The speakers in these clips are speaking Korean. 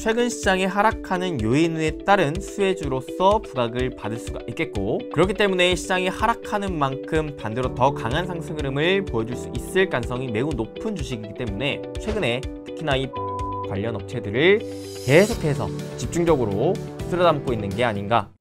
최근 시장이 하락하는 요인에 따른 수혜주로서 부각을 받을 수가 있겠고, 그렇기 때문에 시장이 하락하는 만큼 반대로 더 강한 상승 흐름을 보여줄 수 있을 가능성이 매우 높은 주식이기 때문에 최근에 특히나 이 관련 업체들을 계속해서 집중적으로 쓸어담고 있는 게 아닌가.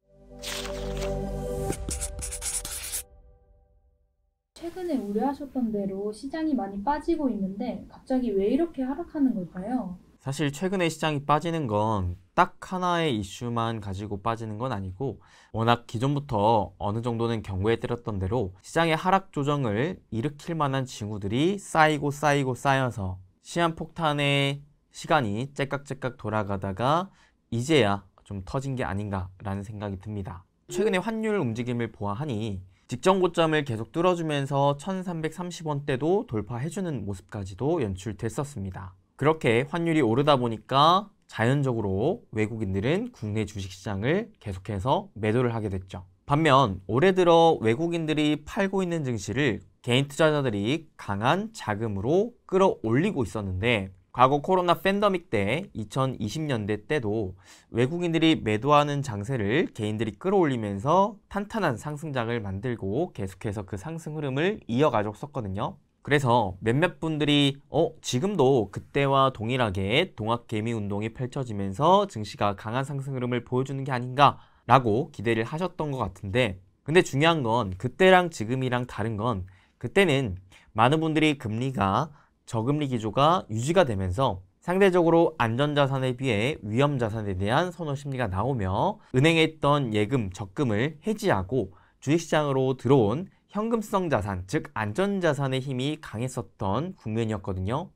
최근에 우려하셨던 대로 시장이 많이 빠지고 있는데 갑자기 왜 이렇게 하락하는 걸까요? 사실 최근에 시장이 빠지는 건 딱 하나의 이슈만 가지고 빠지는 건 아니고, 워낙 기존부터 어느 정도는 경고해 드렸던 대로 시장의 하락 조정을 일으킬 만한 징후들이 쌓이고 쌓여서 시한폭탄의 시간이 째깍째깍 돌아가다가 이제야 좀 터진 게 아닌가라는 생각이 듭니다. 최근에 환율 움직임을 보아하니 직전 고점을 계속 뚫어주면서 1330원대도 돌파해주는 모습까지도 연출됐었습니다. 그렇게 환율이 오르다 보니까 자연적으로 외국인들은 국내 주식시장을 계속해서 매도를 하게 됐죠. 반면 올해 들어 외국인들이 팔고 있는 증시를 개인 투자자들이 강한 자금으로 끌어올리고 있었는데, 과거 코로나 팬데믹 때 2020년대 때도 외국인들이 매도하는 장세를 개인들이 끌어올리면서 탄탄한 상승장을 만들고 계속해서 그 상승 흐름을 이어가줬었거든요. 그래서 몇몇 분들이 지금도 그때와 동일하게 동학개미 운동이 펼쳐지면서 증시가 강한 상승 흐름을 보여주는 게 아닌가 라고 기대를 하셨던 것 같은데, 근데 중요한 건 그때랑 지금이랑 다른 건, 그때는 많은 분들이 금리가 저금리 기조가 유지가 되면서 상대적으로 안전자산에 비해 위험자산에 대한 선호 심리가 나오며 은행에 있던 예금, 적금을 해지하고 주식시장으로 들어온 현금성 자산, 즉 안전자산의 힘이 강했었던 국면이었거든요.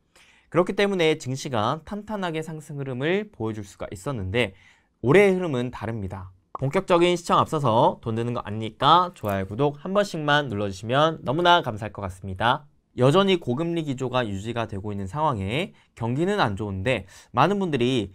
그렇기 때문에 증시가 탄탄하게 상승 흐름을 보여줄 수가 있었는데, 올해의 흐름은 다릅니다. 본격적인 시청 앞서서 돈 드는 거 아니니까 좋아요, 구독 한 번씩만 눌러주시면 너무나 감사할 것 같습니다. 여전히 고금리 기조가 유지가 되고 있는 상황에 경기는 안 좋은데, 많은 분들이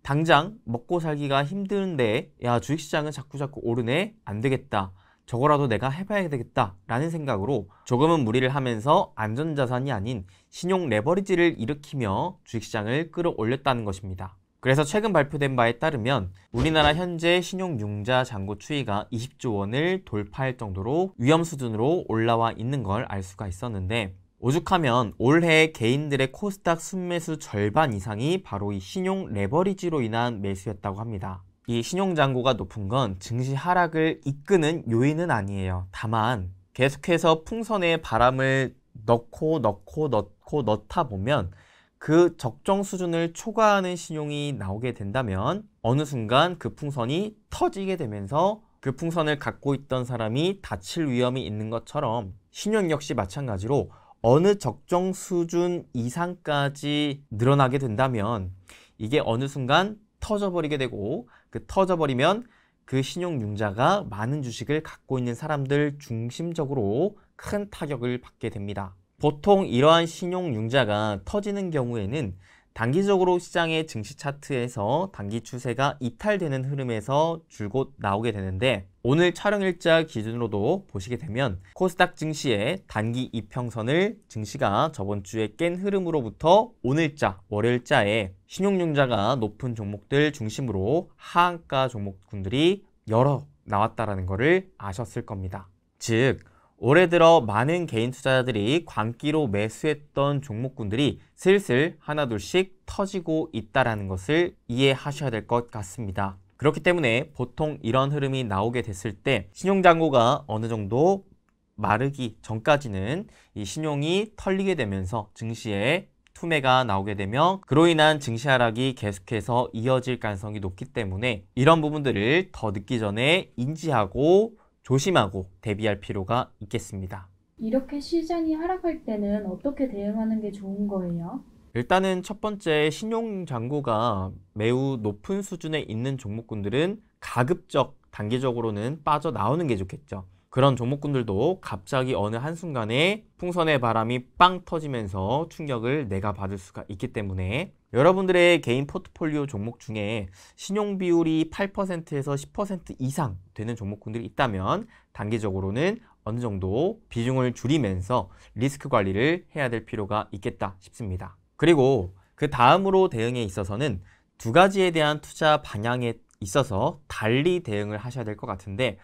당장 먹고 살기가 힘든데 야, 주식시장은 자꾸 오르네, 안 되겠다, 저거라도 내가 해봐야 되겠다 라는 생각으로 조금은 무리를 하면서 안전자산이 아닌 신용 레버리지를 일으키며 주식시장을 끌어올렸다는 것입니다. 그래서 최근 발표된 바에 따르면 우리나라 현재 신용융자 잔고 추이가 20조 원을 돌파할 정도로 위험 수준으로 올라와 있는 걸 알 수가 있었는데, 오죽하면 올해 개인들의 코스닥 순매수 절반 이상이 바로 이 신용 레버리지로 인한 매수였다고 합니다. 이 신용잔고가 높은 건 증시 하락을 이끄는 요인은 아니에요. 다만 계속해서 풍선에 바람을 넣다 보면 그 적정 수준을 초과하는 신용이 나오게 된다면 어느 순간 그 풍선이 터지게 되면서 그 풍선을 갖고 있던 사람이 다칠 위험이 있는 것처럼, 신용 역시 마찬가지로 어느 적정 수준 이상까지 늘어나게 된다면 이게 어느 순간 터져버리게 되고, 그 터져버리면 그 신용융자가 많은 주식을 갖고 있는 사람들 중심적으로 큰 타격을 받게 됩니다. 보통 이러한 신용융자가 터지는 경우에는 단기적으로 시장의 증시 차트에서 단기 추세가 이탈되는 흐름에서 줄곧 나오게 되는데, 오늘 촬영일자 기준으로도 보시게 되면 코스닥 증시의 단기 이평선을 증시가 저번 주에 깬 흐름으로부터 오늘자 월요일자에 신용융자가 높은 종목들 중심으로 하한가 종목군들이 여러 나왔다라는 것을 아셨을 겁니다. 즉 올해 들어 많은 개인 투자자들이 광기로 매수했던 종목군들이 슬슬 하나둘씩 터지고 있다는 것을 이해하셔야 될 것 같습니다. 그렇기 때문에 보통 이런 흐름이 나오게 됐을 때 신용잔고가 어느 정도 마르기 전까지는 이 신용이 털리게 되면서 증시에 투매가 나오게 되며 그로 인한 증시 하락이 계속해서 이어질 가능성이 높기 때문에 이런 부분들을 더 늦기 전에 인지하고 조심하고 대비할 필요가 있겠습니다. 이렇게 시장이 하락할 때는 어떻게 대응하는 게 좋은 거예요? 일단은 첫 번째, 신용잔고가 매우 높은 수준에 있는 종목군들은 가급적 단기적으로는 빠져나오는 게 좋겠죠. 그런 종목군들도 갑자기 어느 한순간에 풍선의 바람이 빵 터지면서 충격을 내가 받을 수가 있기 때문에 여러분들의 개인 포트폴리오 종목 중에 신용 비율이 8%에서 10% 이상 되는 종목군들이 있다면 단기적으로는 어느 정도 비중을 줄이면서 리스크 관리를 해야 될 필요가 있겠다 싶습니다. 그리고 그 다음으로 대응에 있어서는 두 가지에 대한 투자 방향에 있어서 달리 대응을 하셔야 될 것 같은데,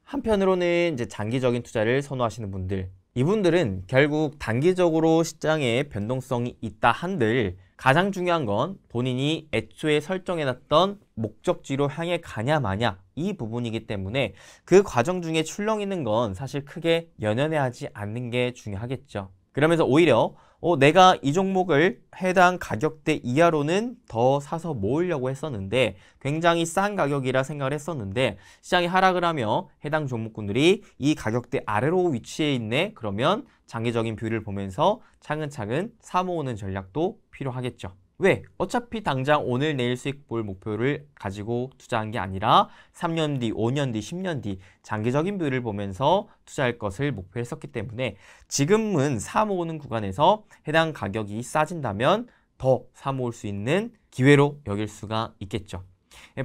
한편으로는 이제 장기적인 투자를 선호하시는 분들, 이분들은 결국 단기적으로 시장에 변동성이 있다 한들 가장 중요한 건 본인이 애초에 설정해놨던 목적지로 향해 가냐 마냐 이 부분이기 때문에 그 과정 중에 출렁이는 건 사실 크게 연연해하지 않는 게 중요하겠죠. 그러면서 오히려 내가 이 종목을 해당 가격대 이하로는 더 사서 모으려고 했었는데 굉장히 싼 가격이라 생각을 했었는데 시장이 하락을 하며 해당 종목군들이 이 가격대 아래로 위치해 있네. 그러면 장기적인 뷰를 보면서 차근차근 사 모으는 전략도 필요하겠죠. 왜? 어차피 당장 오늘 내일 수익 볼 목표를 가지고 투자한 게 아니라 3년 뒤, 5년 뒤, 10년 뒤 장기적인 뷰를 보면서 투자할 것을 목표했었기 때문에 지금은 사 모으는 구간에서 해당 가격이 싸진다면 더 사 모을 수 있는 기회로 여길 수가 있겠죠.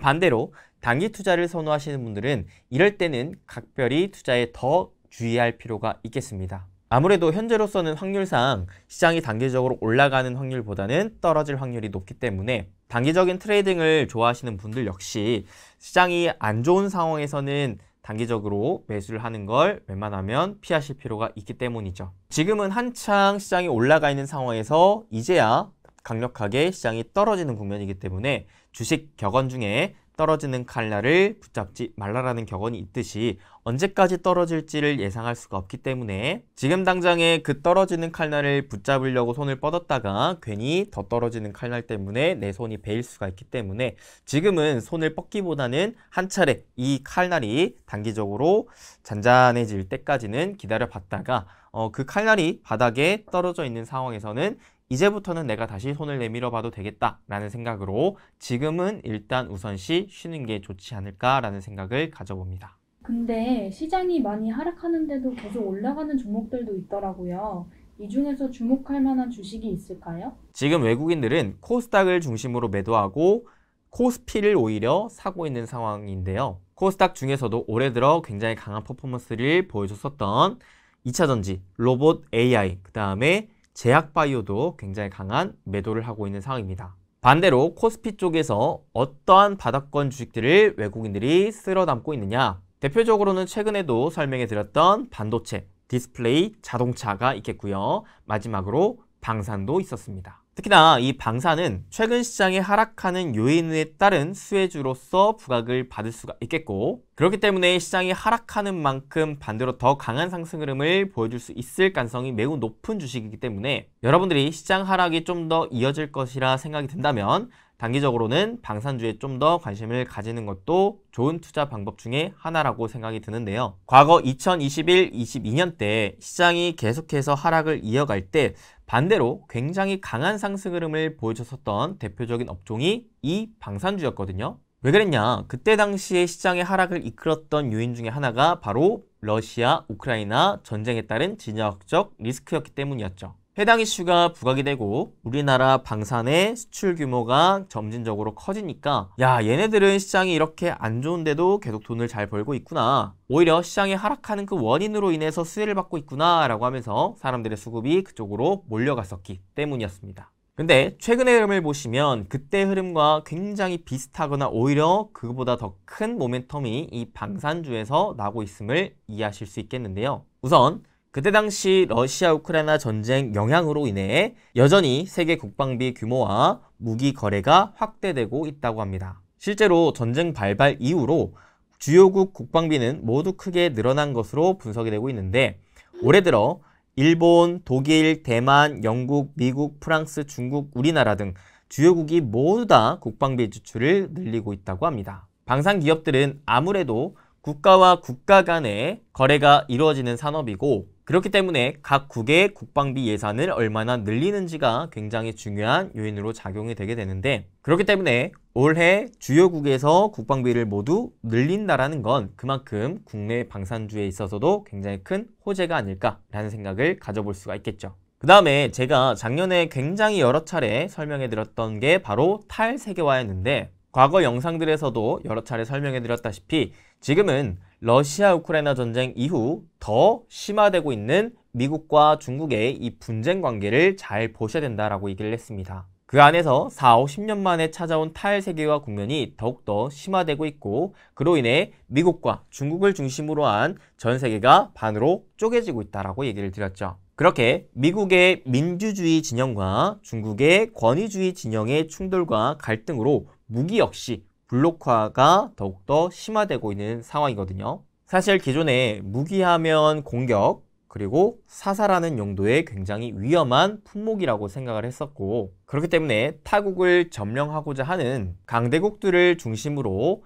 반대로 단기 투자를 선호하시는 분들은 이럴 때는 각별히 투자에 더 주의할 필요가 있겠습니다. 아무래도 현재로서는 확률상 시장이 단기적으로 올라가는 확률보다는 떨어질 확률이 높기 때문에 단기적인 트레이딩을 좋아하시는 분들 역시 시장이 안 좋은 상황에서는 단기적으로 매수를 하는 걸 웬만하면 피하실 필요가 있기 때문이죠. 지금은 한창 시장이 올라가 있는 상황에서 이제야 강력하게 시장이 떨어지는 국면이기 때문에 주식 격언 중에 떨어지는 칼날을 붙잡지 말라라는 격언이 있듯이 언제까지 떨어질지를 예상할 수가 없기 때문에 지금 당장에 그 떨어지는 칼날을 붙잡으려고 손을 뻗었다가 괜히 더 떨어지는 칼날 때문에 내 손이 베일 수가 있기 때문에 지금은 손을 뻗기보다는 한 차례 이 칼날이 단기적으로 잔잔해질 때까지는 기다려 봤다가 그 칼날이 바닥에 떨어져 있는 상황에서는 이제부터는 내가 다시 손을 내밀어 봐도 되겠다라는 생각으로 지금은 일단 우선시 쉬는 게 좋지 않을까라는 생각을 가져봅니다. 근데 시장이 많이 하락하는데도 계속 올라가는 종목들도 있더라고요. 이 중에서 주목할 만한 주식이 있을까요? 지금 외국인들은 코스닥을 중심으로 매도하고 코스피를 오히려 사고 있는 상황인데요. 코스닥 중에서도 올해 들어 굉장히 강한 퍼포먼스를 보여줬었던 2차전지, 로봇 AI, 그 다음에 제약바이오도 굉장히 강한 매도를 하고 있는 상황입니다. 반대로 코스피 쪽에서 어떠한 바닥권 주식들을 외국인들이 쓸어 담고 있느냐? 대표적으로는 최근에도 설명해 드렸던 반도체, 디스플레이, 자동차가 있겠고요. 마지막으로 방산도 있었습니다. 특히나 이 방산은 최근 시장에 하락하는 요인에 따른 수혜주로서 부각을 받을 수가 있겠고 그렇기 때문에 시장이 하락하는 만큼 반대로 더 강한 상승 흐름을 보여줄 수 있을 가능성이 매우 높은 주식이기 때문에 여러분들이 시장 하락이 좀 더 이어질 것이라 생각이 든다면 단기적으로는 방산주에 좀 더 관심을 가지는 것도 좋은 투자 방법 중에 하나라고 생각이 드는데요. 과거 2021, 22년 때 시장이 계속해서 하락을 이어갈 때 반대로 굉장히 강한 상승 흐름을 보여줬었던 대표적인 업종이 이 방산주였거든요. 왜 그랬냐? 그때 당시에 시장의 하락을 이끌었던 요인 중에 하나가 바로 러시아, 우크라이나 전쟁에 따른 진화적 리스크였기 때문이었죠. 해당 이슈가 부각이 되고 우리나라 방산의 수출 규모가 점진적으로 커지니까 야, 얘네들은 시장이 이렇게 안 좋은데도 계속 돈을 잘 벌고 있구나. 오히려 시장이 하락하는 그 원인으로 인해서 수혜를 받고 있구나 라고 하면서 사람들의 수급이 그쪽으로 몰려갔었기 때문이었습니다. 근데 최근의 흐름을 보시면 그때 흐름과 굉장히 비슷하거나 오히려 그보다 더 큰 모멘텀이 이 방산주에서 나고 있음을 이해하실 수 있겠는데요. 우선 그때 당시 러시아 우크라이나 전쟁 영향으로 인해 여전히 세계 국방비 규모와 무기 거래가 확대되고 있다고 합니다. 실제로 전쟁 발발 이후로 주요국 국방비는 모두 크게 늘어난 것으로 분석이 되고 있는데 올해 들어 일본, 독일, 대만, 영국, 미국, 프랑스, 중국, 우리나라 등 주요국이 모두 다 국방비 지출을 늘리고 있다고 합니다. 방산 기업들은 아무래도 국가와 국가 간의 거래가 이루어지는 산업이고 그렇기 때문에 각 국의 국방비 예산을 얼마나 늘리는지가 굉장히 중요한 요인으로 작용이 되게 되는데 그렇기 때문에 올해 주요국에서 국방비를 모두 늘린다라는 건 그만큼 국내 방산주에 있어서도 굉장히 큰 호재가 아닐까라는 생각을 가져볼 수가 있겠죠. 그 다음에 제가 작년에 굉장히 여러 차례 설명해 드렸던 게 바로 탈세계화였는데 과거 영상들에서도 여러 차례 설명해 드렸다시피 지금은 러시아 우크라이나 전쟁 이후 더 심화되고 있는 미국과 중국의 이 분쟁 관계를 잘 보셔야 된다라고 얘기를 했습니다. 그 안에서 4, 50년 만에 찾아온 탈세계화 국면이 더욱더 심화되고 있고 그로 인해 미국과 중국을 중심으로 한 전 세계가 반으로 쪼개지고 있다라고 얘기를 드렸죠. 그렇게 미국의 민주주의 진영과 중국의 권위주의 진영의 충돌과 갈등으로 무기 역시 블록화가 더욱더 심화되고 있는 상황이거든요. 사실 기존에 무기하면 공격, 그리고 사살하는 용도의 굉장히 위험한 품목이라고 생각을 했었고 그렇기 때문에 타국을 점령하고자 하는 강대국들을 중심으로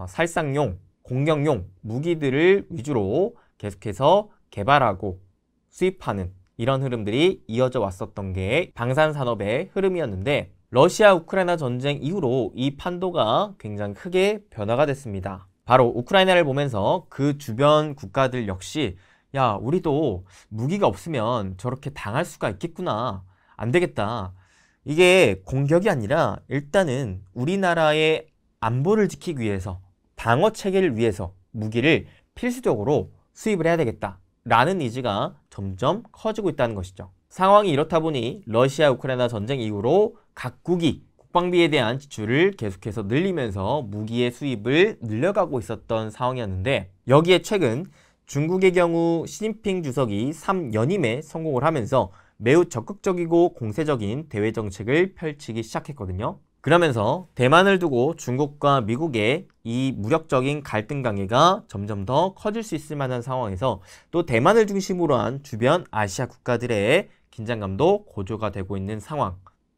살상용, 공격용 무기들을 위주로 계속해서 개발하고 수입하는 이런 흐름들이 이어져 왔었던 게 방산산업의 흐름이었는데 러시아 우크라이나 전쟁 이후로 이 판도가 굉장히 크게 변화가 됐습니다. 바로 우크라이나를 보면서 그 주변 국가들 역시 야, 우리도 무기가 없으면 저렇게 당할 수가 있겠구나. 안 되겠다. 이게 공격이 아니라 일단은 우리나라의 안보를 지키기 위해서 방어 체계를 위해서 무기를 필수적으로 수입을 해야 되겠다. 라는 의지가 점점 커지고 있다는 것이죠. 상황이 이렇다 보니 러시아 우크라이나 전쟁 이후로 각국이 국방비에 대한 지출을 계속해서 늘리면서 무기의 수입을 늘려가고 있었던 상황이었는데 여기에 최근 중국의 경우 시진핑 주석이 3연임에 성공을 하면서 매우 적극적이고 공세적인 대외 정책을 펼치기 시작했거든요. 그러면서 대만을 두고 중국과 미국의 이 무력적인 갈등 관계가 점점 더 커질 수 있을 만한 상황에서 또 대만을 중심으로 한 주변 아시아 국가들의 긴장감도 고조가 되고 있는 상황.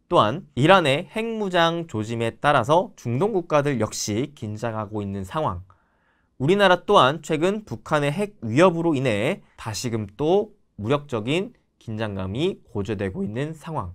또한 이란의 핵무장 조짐에 따라서 중동 국가들 역시 긴장하고 있는 상황. 우리나라 또한 최근 북한의 핵 위협으로 인해 다시금 또 무력적인 긴장감이 고조되고 있는 상황.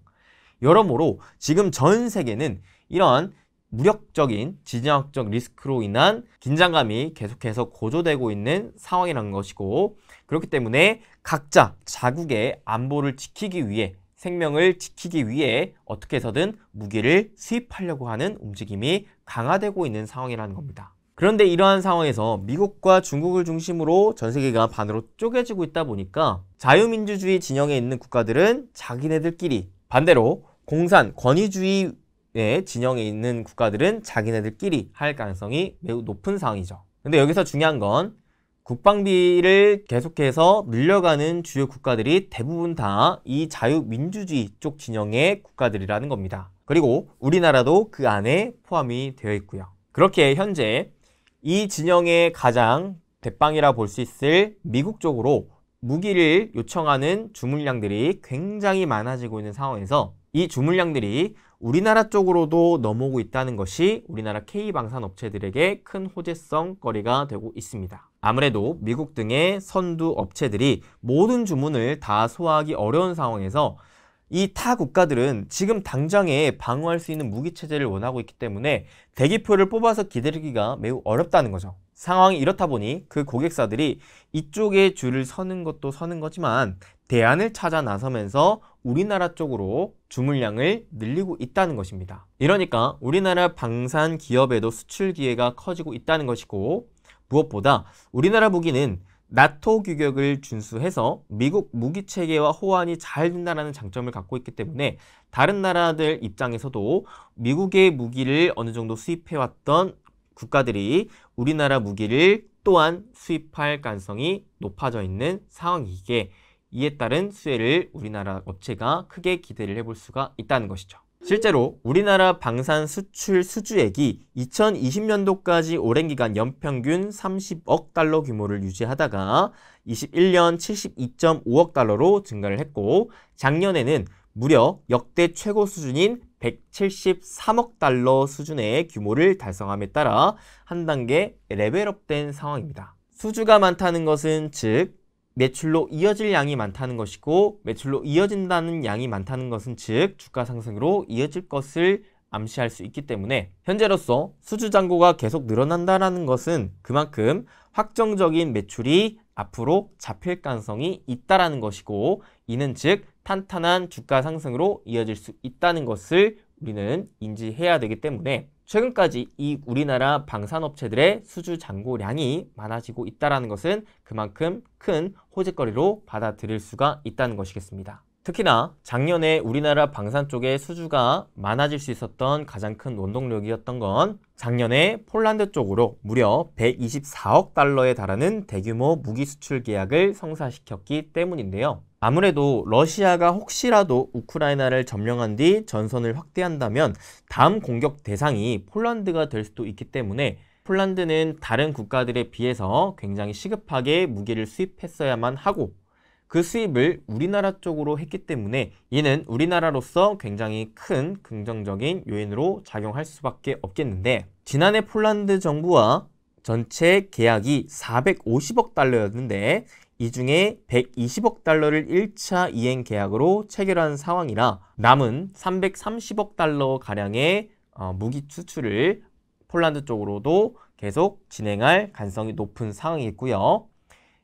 여러모로 지금 전 세계는 이러한 무력적인 지정학적 리스크로 인한 긴장감이 계속해서 고조되고 있는 상황이라는 것이고 그렇기 때문에 각자 자국의 안보를 지키기 위해 생명을 지키기 위해 어떻게 해서든 무기를 수입하려고 하는 움직임이 강화되고 있는 상황이라는 겁니다. 그런데 이러한 상황에서 미국과 중국을 중심으로 전 세계가 반으로 쪼개지고 있다 보니까 자유민주주의 진영에 있는 국가들은 자기네들끼리 반대로 공산, 권위주의의 진영에 있는 국가들은 자기네들끼리 할 가능성이 매우 높은 상황이죠. 근데 여기서 중요한 건 국방비를 계속해서 늘려가는 주요 국가들이 대부분 다 이 자유민주주의 쪽 진영의 국가들이라는 겁니다. 그리고 우리나라도 그 안에 포함이 되어 있고요. 그렇게 현재 이 진영의 가장 대빵이라 볼 수 있을 미국 쪽으로 무기를 요청하는 주물량들이 굉장히 많아지고 있는 상황에서 이 주물량들이 우리나라 쪽으로도 넘어오고 있다는 것이 우리나라 K방산업체들에게 큰 호재성거리가 되고 있습니다. 아무래도 미국 등의 선두 업체들이 모든 주문을 다 소화하기 어려운 상황에서 이 타 국가들은 지금 당장에 방어할 수 있는 무기체제를 원하고 있기 때문에 대기표를 뽑아서 기다리기가 매우 어렵다는 거죠. 상황이 이렇다 보니 그 고객사들이 이쪽에 줄을 서는 것도 서는 거지만 대안을 찾아 나서면서 우리나라 쪽으로 주물량을 늘리고 있다는 것입니다. 이러니까 우리나라 방산 기업에도 수출 기회가 커지고 있다는 것이고 무엇보다 우리나라 무기는 나토 규격을 준수해서 미국 무기 체계와 호환이 잘 된다는 장점을 갖고 있기 때문에 다른 나라들 입장에서도 미국의 무기를 어느 정도 수입해왔던 국가들이 우리나라 무기를 또한 수입할 가능성이 높아져 있는 상황이기에 이에 따른 수혜를 우리나라 업체가 크게 기대를 해볼 수가 있다는 것이죠. 실제로 우리나라 방산 수출 수주액이 2020년도까지 오랜 기간 연평균 30억 달러 규모를 유지하다가 21년 72.5억 달러로 증가를 했고 작년에는 무려 역대 최고 수준인 173억 달러 수준의 규모를 달성함에 따라 한 단계 레벨업된 상황입니다. 수주가 많다는 것은 즉 매출로 이어질 양이 많다는 것이고 매출로 이어진다는 양이 많다는 것은 즉 주가 상승으로 이어질 것을 암시할 수 있기 때문에 현재로서 수주 잔고가 계속 늘어난다는 것은 그만큼 확정적인 매출이 앞으로 잡힐 가능성이 있다는 것이고 이는 즉 탄탄한 주가 상승으로 이어질 수 있다는 것을 우리는 인지해야 되기 때문에 최근까지 이 우리나라 방산업체들의 수주 잔고량이 많아지고 있다는 것은 그만큼 큰 호재거리로 받아들일 수가 있다는 것이겠습니다. 특히나 작년에 우리나라 방산 쪽에 수주가 많아질 수 있었던 가장 큰 원동력이었던 건 작년에 폴란드 쪽으로 무려 124억 달러에 달하는 대규모 무기 수출 계약을 성사시켰기 때문인데요. 아무래도 러시아가 혹시라도 우크라이나를 점령한 뒤 전선을 확대한다면 다음 공격 대상이 폴란드가 될 수도 있기 때문에 폴란드는 다른 국가들에 비해서 굉장히 시급하게 무기를 수입했어야만 하고 그 수입을 우리나라 쪽으로 했기 때문에 이는 우리나라로서 굉장히 큰 긍정적인 요인으로 작용할 수밖에 없겠는데, 지난해 폴란드 정부와 전체 계약이 450억 달러였는데 이 중에 120억 달러를 1차 이행 계약으로 체결한 상황이라 남은 330억 달러 가량의 무기 수출을 폴란드 쪽으로도 계속 진행할 가능성이 높은 상황이고요.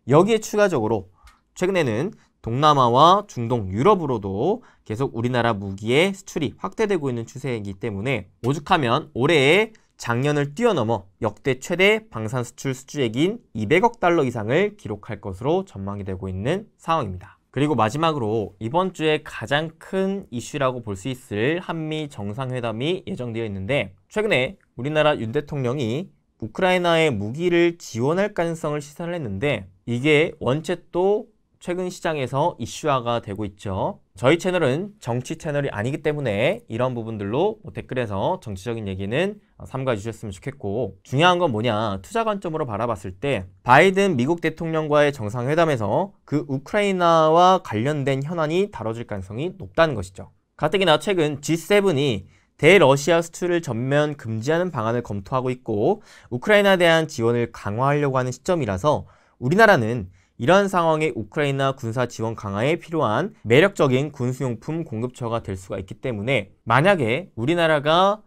여기에 추가적으로 최근에는 동남아와 중동, 유럽으로도 계속 우리나라 무기의 수출이 확대되고 있는 추세이기 때문에 오죽하면 올해에 작년을 뛰어넘어 역대 최대 방산 수출 수주액인 200억 달러 이상을 기록할 것으로 전망이 되고 있는 상황입니다. 그리고 마지막으로 이번 주에 가장 큰 이슈라고 볼 수 있을 한미 정상회담이 예정되어 있는데, 최근에 우리나라 윤 대통령이 우크라이나에 무기를 지원할 가능성을 시사를 했는데 이게 원체 또 최근 시장에서 이슈화가 되고 있죠. 저희 채널은 정치 채널이 아니기 때문에 이런 부분들로 댓글에서 정치적인 얘기는 삼가 주셨으면 좋겠고, 중요한 건 뭐냐, 투자 관점으로 바라봤을 때 바이든 미국 대통령과의 정상회담에서 그 우크라이나와 관련된 현안이 다뤄질 가능성이 높다는 것이죠. 가뜩이나 최근 G7이 대러시아 수출을 전면 금지하는 방안을 검토하고 있고 우크라이나에 대한 지원을 강화하려고 하는 시점이라서 우리나라는 이러한 상황에 우크라이나 군사 지원 강화에 필요한 매력적인 군수용품 공급처가 될 수가 있기 때문에, 만약에 우리나라가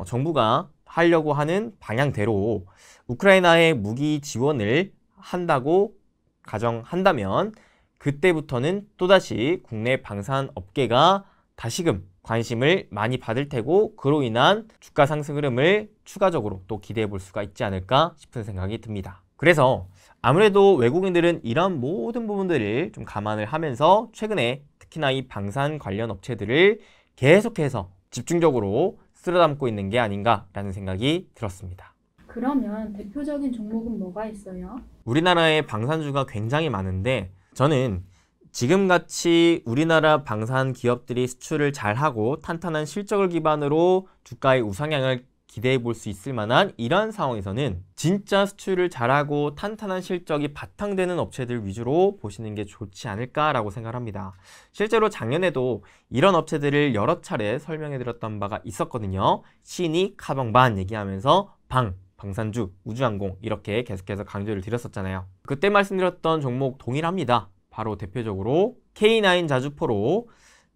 정부가 하려고 하는 방향대로 우크라이나에 무기 지원을 한다고 가정한다면 그때부터는 또다시 국내 방산 업계가 다시금 관심을 많이 받을 테고 그로 인한 주가 상승 흐름을 추가적으로 또 기대해 볼 수가 있지 않을까 싶은 생각이 듭니다. 그래서 아무래도 외국인들은 이런 모든 부분들을 좀 감안을 하면서 최근에 특히나 이 방산 관련 업체들을 계속해서 집중적으로 쓸어담고 있는 게 아닌가라는 생각이 들었습니다. 그러면 대표적인 종목은 뭐가 있어요? 우리나라의 방산주가 굉장히 많은데 저는 지금같이 우리나라 방산 기업들이 수출을 잘하고 탄탄한 실적을 기반으로 주가의 우상향을 기대해 볼 수 있을 만한 이러한 상황에서는 진짜 수출을 잘하고 탄탄한 실적이 바탕되는 업체들 위주로 보시는 게 좋지 않을까라고 생각합니다. 실제로 작년에도 이런 업체들을 여러 차례 설명해 드렸던 바가 있었거든요. 신이 카방반 얘기하면서 방산주, 우주항공 이렇게 계속해서 강조를 드렸었잖아요. 그때 말씀드렸던 종목 동일합니다. 바로 대표적으로 K9 자주포로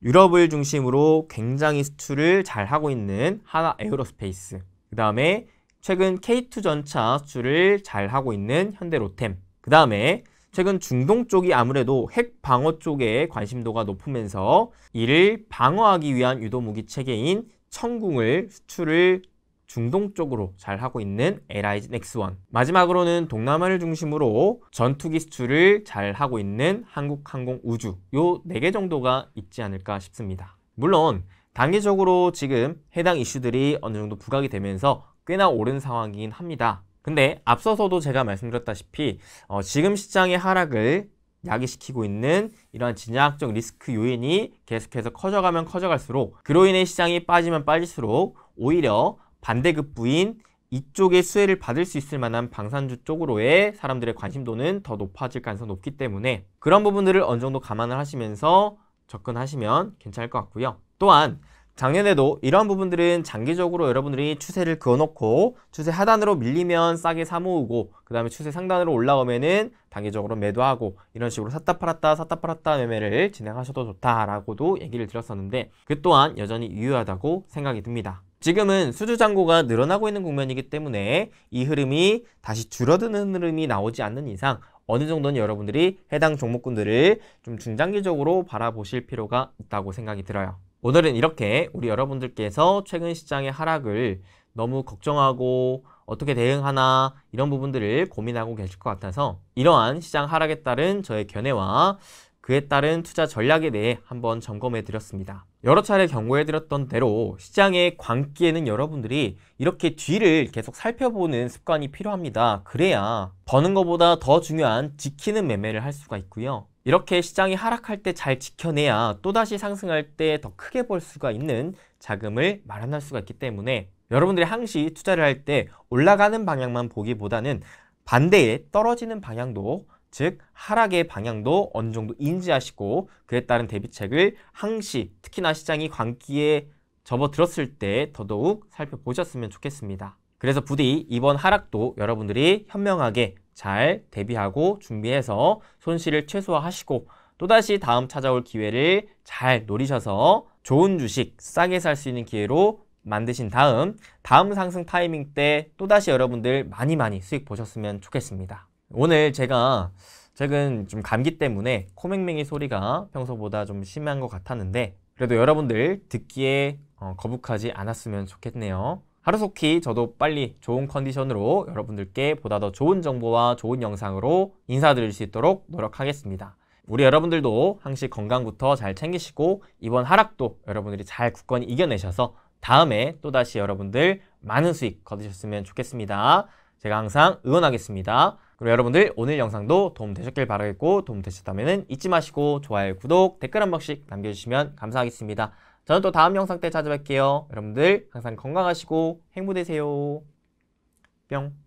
유럽을 중심으로 굉장히 수출을 잘 하고 있는 하나 에어로스페이스, 그 다음에 최근 K2 전차 수출을 잘 하고 있는 현대로템, 그 다음에 최근 중동 쪽이 아무래도 핵 방어 쪽에 관심도가 높으면서 이를 방어하기 위한 유도무기 체계인 청궁을 수출을 중동 쪽으로 잘 하고 있는 LIG 넥스원, 마지막으로는 동남아를 중심으로 전투기 수출을 잘 하고 있는 한국항공우주, 요 4개 정도가 있지 않을까 싶습니다. 물론 단기적으로 지금 해당 이슈들이 어느 정도 부각이 되면서 꽤나 오른 상황이긴 합니다. 근데 앞서서도 제가 말씀드렸다시피 지금 시장의 하락을 야기시키고 있는 이러한 진화학적 리스크 요인이 계속해서 커져가면 커져갈수록 그로 인해 시장이 빠지면 빠질수록 오히려 반대급부인 이쪽의 수혜를 받을 수 있을 만한 방산주 쪽으로의 사람들의 관심도는 더 높아질 가능성이 높기 때문에 그런 부분들을 어느 정도 감안을 하시면서 접근하시면 괜찮을 것 같고요. 또한 작년에도 이런 부분들은 장기적으로 여러분들이 추세를 그어놓고 추세 하단으로 밀리면 싸게 사모으고 그 다음에 추세 상단으로 올라오면은 단기적으로 매도하고 이런 식으로 샀다 팔았다 매매를 진행하셔도 좋다라고도 얘기를 드렸었는데 그 또한 여전히 유효하다고 생각이 듭니다. 지금은 수주 잔고가 늘어나고 있는 국면이기 때문에 이 흐름이 다시 줄어드는 흐름이 나오지 않는 이상 어느 정도는 여러분들이 해당 종목군들을 좀 중장기적으로 바라보실 필요가 있다고 생각이 들어요. 오늘은 이렇게 우리 여러분들께서 최근 시장의 하락을 너무 걱정하고 어떻게 대응하나 이런 부분들을 고민하고 계실 것 같아서 이러한 시장 하락에 따른 저의 견해와 그에 따른 투자 전략에 대해 한번 점검해 드렸습니다. 여러 차례 경고해 드렸던 대로 시장의 광기에는 여러분들이 이렇게 뒤를 계속 살펴보는 습관이 필요합니다. 그래야 버는 것보다 더 중요한 지키는 매매를 할 수가 있고요. 이렇게 시장이 하락할 때 잘 지켜내야 또다시 상승할 때 더 크게 벌 수가 있는 자금을 마련할 수가 있기 때문에 여러분들이 항시 투자를 할 때 올라가는 방향만 보기보다는 반대에 떨어지는 방향도, 즉 하락의 방향도 어느 정도 인지하시고 그에 따른 대비책을 항시 특히나 시장이 광기에 접어들었을 때 더더욱 살펴보셨으면 좋겠습니다. 그래서 부디 이번 하락도 여러분들이 현명하게 잘 대비하고 준비해서 손실을 최소화하시고 또다시 다음 찾아올 기회를 잘 노리셔서 좋은 주식 싸게 살 수 있는 기회로 만드신 다음 상승 타이밍 때 또다시 여러분들 많이 수익 보셨으면 좋겠습니다. 오늘 제가 최근 좀 감기 때문에 코맹맹이 소리가 평소보다 좀 심한 것 같았는데 그래도 여러분들 듣기에 거북하지 않았으면 좋겠네요. 하루속히 저도 빨리 좋은 컨디션으로 여러분들께 보다 더 좋은 정보와 좋은 영상으로 인사드릴 수 있도록 노력하겠습니다. 우리 여러분들도 항시 건강부터 잘 챙기시고 이번 하락도 여러분들이 잘 굳건히 이겨내셔서 다음에 또다시 여러분들 많은 수익 거두셨으면 좋겠습니다. 제가 항상 응원하겠습니다. 그리고 여러분들 오늘 영상도 도움 되셨길 바라겠고 도움 되셨다면 잊지 마시고 좋아요, 구독, 댓글 한 번씩 남겨주시면 감사하겠습니다. 저는 또 다음 영상 때 찾아뵐게요. 여러분들 항상 건강하시고 행복되세요. 뿅.